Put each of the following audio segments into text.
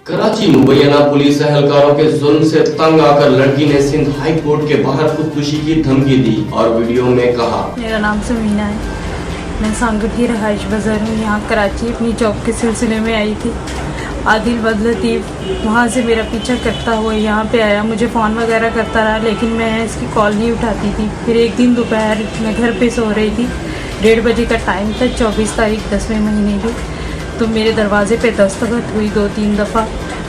Karachi मुबैना police एहलकारों के जुल्म से तंग आकर लड़की ने सिंध हाई कोर्ट के बाहर खुदकुशी की धमकी दी और वीडियो में कहा, मेरा नाम समीना है। मैं सांगड़ की रहाइश बाजार में यहाँ कराची अपनी जॉब के सिलसिले में आई थी। आदिल बदलतीफ़ वहाँ से मेरा पीछा करता हुआ यहाँ पे आया, मुझे फ़ोन वगैरह करता रहा, लेकिन मैं इसकी कॉल नहीं उठाती थी। फिर एक दिन दोपहर मैं घर पे सो रही थी, 1:30 बजे का टाइम था, 24 तारीख 10वें महीने की। तो मेरे दरवाज़े पे दस्तखत हुई 2-3 दफ़ा।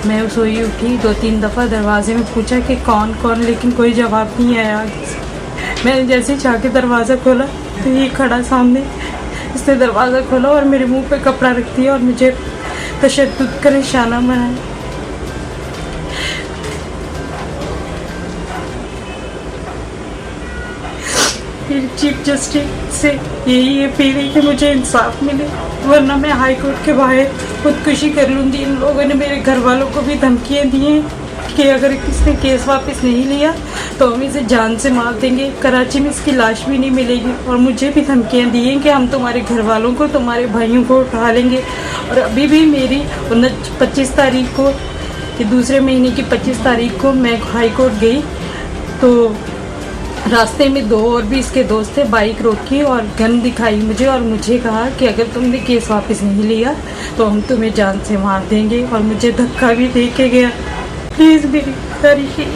मैं सोई उठी, 2-3 दफ़ा दरवाजे में पूछा कि कौन कौन, लेकिन कोई जवाब नहीं आया आगे से। मैंने जैसे ही जाके दरवाज़ा खोला तो ये खड़ा सामने, इसने दरवाज़ा खोला और मेरे मुंह पे कपड़ा रख दिया और मुझे तशद्दुद का निशाना बनाया। फिर चीफ जस्टिस से यही अपील है कि मुझे इंसाफ मिले, वरना मैं हाई कोर्ट के बाहर खुदकुशी कर लूँगी। इन लोगों ने मेरे घर वालों को भी धमकियाँ दी हैं कि अगर किसने केस वापस नहीं लिया तो हम इसे जान से मार देंगे, कराची में इसकी लाश भी नहीं मिलेगी। और मुझे भी धमकियाँ दी हैं कि हम तुम्हारे घर वालों को, तुम्हारे भाइयों को उठा लेंगे। और अभी भी मेरी 25 तारीख को, कि दूसरे महीने की 25 तारीख को मैं हाई कोर्ट गई तो रास्ते में 2 और भी इसके दोस्त थे, बाइक रोकी और गन दिखाई मुझे और मुझे कहा कि अगर तुमने केस वापस नहीं लिया तो हम तुम्हें जान से मार देंगे। और मुझे धक्का भी दे के गया। प्लीज़ मेरी गुजारिश है।